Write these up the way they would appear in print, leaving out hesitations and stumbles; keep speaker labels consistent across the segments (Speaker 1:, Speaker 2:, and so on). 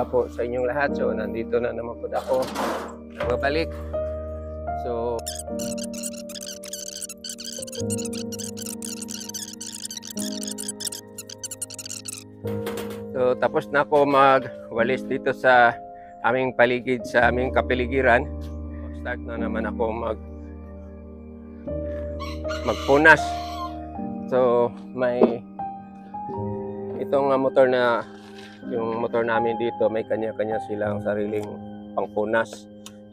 Speaker 1: po sa inyong lahat. So nandito na naman po ako babalik. So tapos na ako magwalis dito sa aming paligid, sa aming kapaligiran. Start na naman ako magpunas. So may itong motor na, yung motor namin dito, may kanya-kanya silang sariling pangpunas.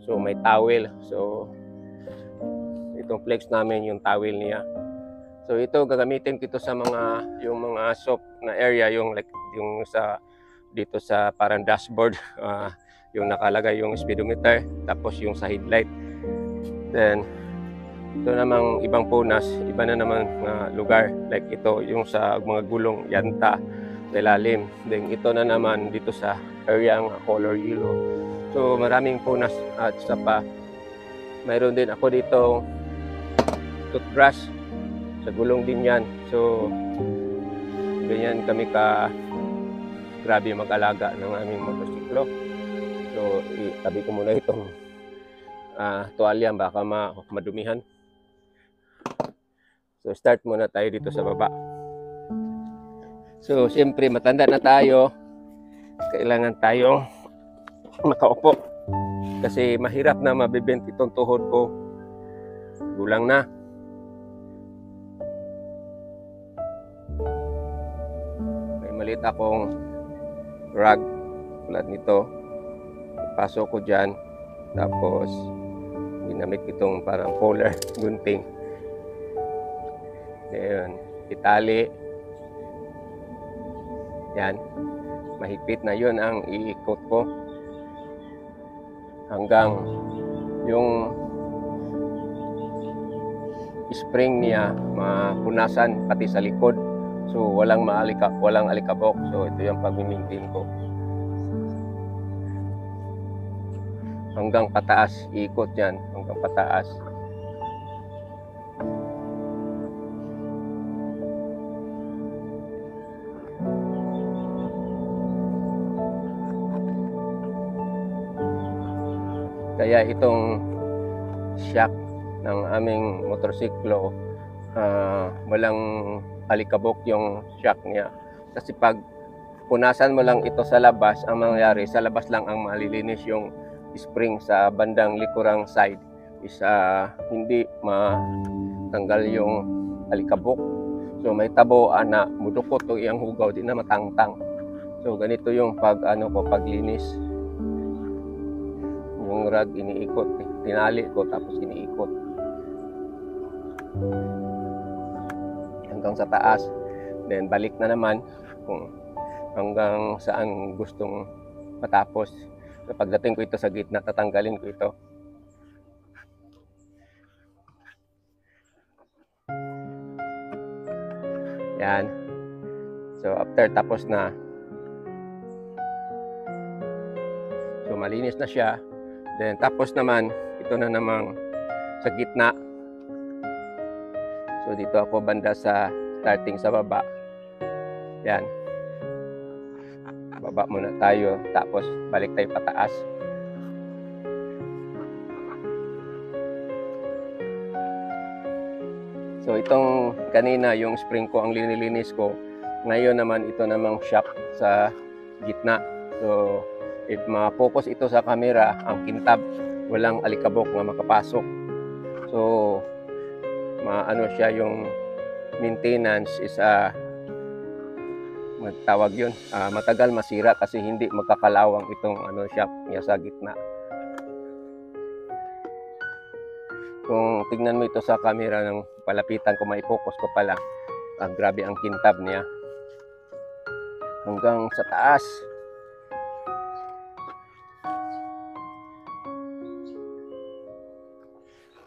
Speaker 1: So may towel. So itong flex namin yung towel niya. So ito gagamitin ko sa yung mga soap na area, yung like yung sa dito sa parang dashboard, yung nakalagay yung speedometer, tapos yung sa headlight. Then ito namang ibang punas, iba na naman lugar, like ito yung sa mga gulong yanta sa ilalim. Then ito na naman dito sa area ng color yellow. So maraming punas. At sa pa mayroon din ako dito toothbrush, sa gulong din yan. So ganyan kami grabe mag-alaga ng aming motorsiklo. So itabi ko muna itong tuwalya, baka madumihan. So start muna tayo dito sa baba. So siyempre matanda na tayo, kailangan tayong makaupo kasi mahirap na mabibent itong tuhod ko, gulang na. May maliit akong rag tulad nito, ipasok ko dyan, tapos ginamit itong parang collar, gunting. Ayan, itali. Yan, mahigpit na yun ang iikot ko hanggang yung spring niya mapunasan pati sa likod. So walang alikabok. So ito yung pag-maintain ko hanggang pataas, iikot yan hanggang pataas. Kaya itong shock ng aming motorsiklo, walang alikabok yung shock niya. Kasi pag punasan mo lang ito sa labas, ang mangyayari sa labas lang ang malilinis, yung spring sa bandang likurang side is hindi matanggal yung alikabok. So may tabo na mudukot o iyang hugaw, di na matangtang. So ganito yung paglinis. Yung rag iniikot, tinali ko tapos iniikot hanggang sa taas, then balik na naman kung hanggang saan gustong matapos. So, pagdating ko ito sa gitna, tatanggalin ko ito. Yan. So after tapos na, so malinis na siya. Then tapos naman, ito na namang sa gitna. So dito ako banda sa starting sa baba. Yan. Baba muna tayo, tapos balik tayo pataas. So itong kanina yung spring ko ang linilinis ko. Ngayon naman ito namang shock sa gitna. So if ma-focus ito sa camera, ang kintab, walang alikabok na makapasok. So maano siya, yung maintenance is magtawag yun, matagal masira kasi hindi magkakalawang itong shock niya sa gitna. Kung tignan mo ito sa camera, ng palapitan ko, mai-focus ko pala, grabe ang kintab niya hanggang sa taas.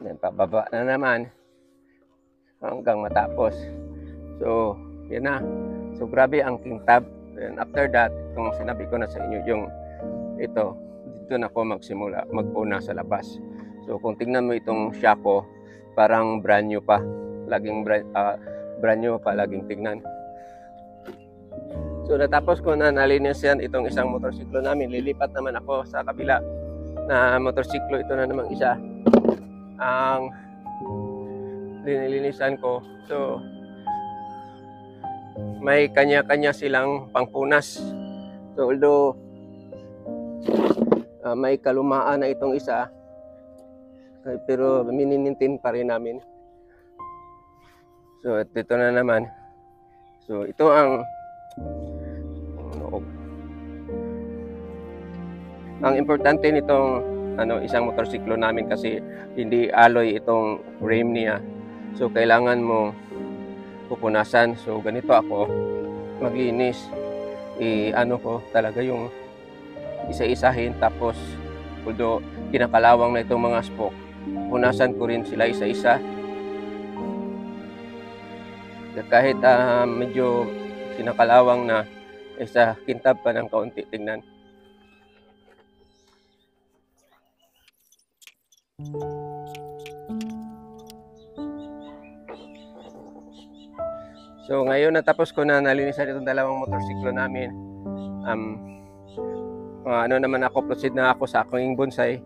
Speaker 1: Then pababa na naman hanggang matapos. So yan na. So grabe ang kintab. And after that, kung sinabi ko na sa inyo yung ito, dito na ako magpuna sa labas. So kung tingnan mo itong shock ko, parang brand new pa. Laging brand new pa, laging tingnan. So natapos ko na nalinis yan itong isang motorsiklo namin. Lilipat naman ako sa kabila na motorsiklo. Ito na namang isa ang linilinisan ko. So may kanya-kanya silang pangpunas. So although may kalumaan na itong isa, pero mininintin pa rin namin. So at ito na naman. So ito ang importante nitong isang motorsiklo namin kasi hindi alloy itong frame niya. So kailangan mo pupunasan. So ganito ako maglinis. Ko talaga yung isa-isahin, tapos although kinakalawang na itong mga spoke, punasan ko rin sila isa-isa. Kahit medyo kinakalawang na, isa kintab pa ng kaunti. Tingnan. So ngayon natapos ko na nalinisan itong dalawang motorsiklo namin. Naman ako, proceed na ako sa aking bonsai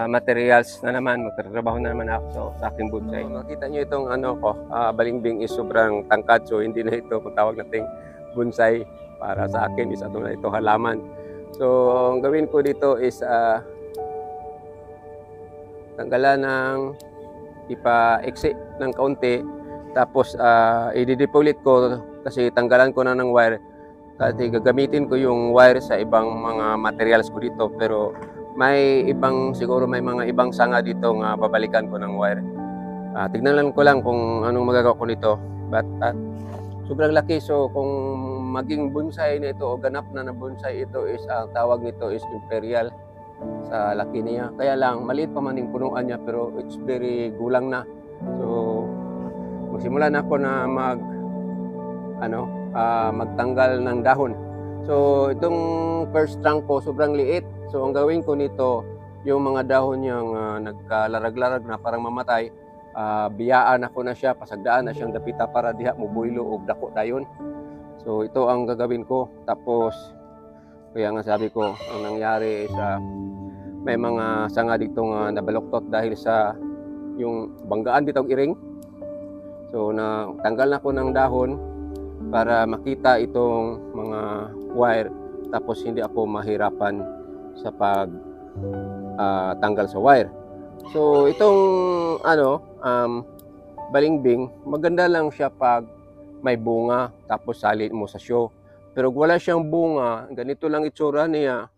Speaker 1: materials na naman. Magtatrabaho na naman ako sa aking bonsai. Makita nyo itong balimbing is sobrang tangkad, so hindi na ito kung tawag nating bonsai. Para sa akin is ito halaman. So ang gawin ko dito is tanggalan ng ipa-exit ng kaunti, tapos i-depolit ko kasi tanggalan ko na ng wire kasi gagamitin ko yung wire sa ibang mga materials ko dito, pero siguro may mga ibang sanga dito nga babalikan ko ng wire. Tignan lang ko lang kung anong magagawa ko nito, but sobrang laki. So kung maging bonsai na ito o ganap na bonsai ito is ang tawag nito is imperial sa laki niya. Kaya lang maliit pa man yung punuan niya, pero it's very gulang na. So magsimula na ako na magtanggal ng dahon. So itong first trunk ko sobrang liit. So ang gawin ko nito, yung mga dahon niyang nagkalarag-larag na parang mamatay, biyaan ako na siya, pasagdaan na siyang dapita para diha mo builo og dako dayon. So ito ang gagawin ko. Tapos kaya nga sabi ko, ang nangyari is may mga sanga dito nga nabaluktot dahil sa yung banggaan dito iring. So tanggal na ko ng dahon para makita itong mga wire, tapos hindi ako mahirapan sa pag tanggal sa wire. So itong balimbing, maganda lang siya pag may bunga tapos salin mo sa show. Pero kung wala siyang bunga, ganito lang itsura niya,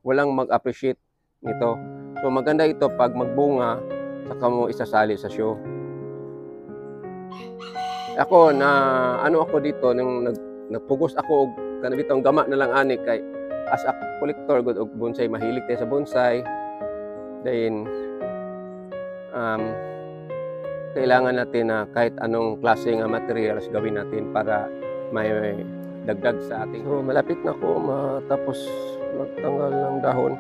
Speaker 1: walang mag-appreciate nito. So maganda ito pag magbunga, saka mo isasali sa show. Ako ako dito nung nagpugos ako og kanabitong gama na lang ani kay as a collector good og bonsai, mahilig tayo sa bonsai. Then kailangan natin na kahit anong klase ng materials gawin natin para may dagdag sa ating. So malapit na ako matapos magtanggal ng dahon.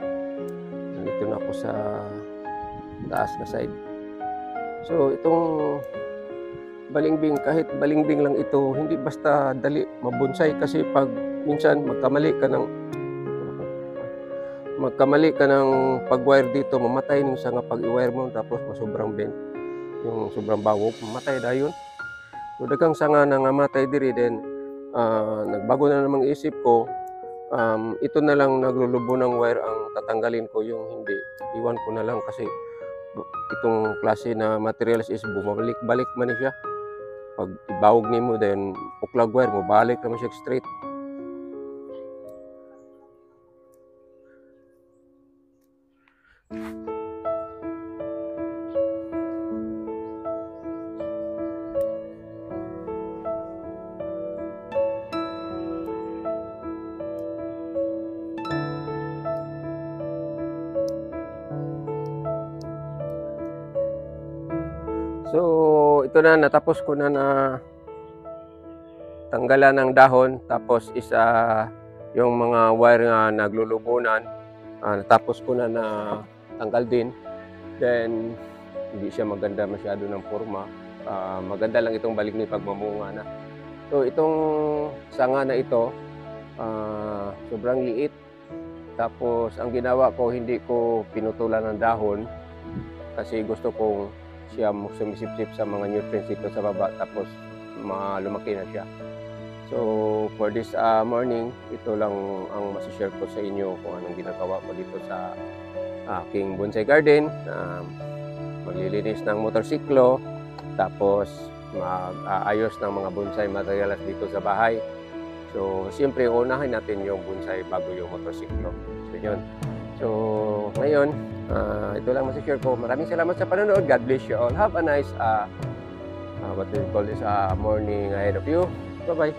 Speaker 1: Nandito na ako sa taas na side. So itong balimbing, kahit balimbing lang ito, hindi basta dali mabonsai kasi pag minsan magkamali ka ng pag-wire dito, mamatay ning sa nga pag-i-wire mo, tapos sobrang bend, yung sobrang bawog, mamatay dayon. So daghang sanga na nga matay diri. Then nagbago na namang isip ko, ito na lang naglulubo ng wire ang tatanggalin ko, yung hindi iwan ko na lang kasi itong klase na materials is bumabalik-balik man siya. Pag ibawog nimo, then uklag wire mo, balik naman siya straight. So ito na, natapos ko na tanggalan ng dahon, tapos yung mga wire nga naglulubunan, natapos ko na tanggal din. Then hindi siya maganda masyado ng forma. Maganda lang itong balimbing pag mamunga na. So itong sanga na ito, sobrang liit. Tapos ang ginawa ko, hindi ko pinutulan ng dahon kasi gusto kong siya sumisipsip sa mga nutrients dito sa baba, tapos lumaki na siya. So for this morning, ito lang ang masishare ko sa inyo kung anong ginagawa ko dito sa aking bonsai garden. Maglilinis ng motorsiklo, tapos mag-aayos ng mga bonsai materials dito sa bahay. So siyempre unahin natin yung bonsai bago yung motorsiklo. So yun. So ngayon, ito lang masishare ko. Maraming salamat sa panonood. God bless you all. Have a nice what do you call this, morning ahead of you. Bye-bye.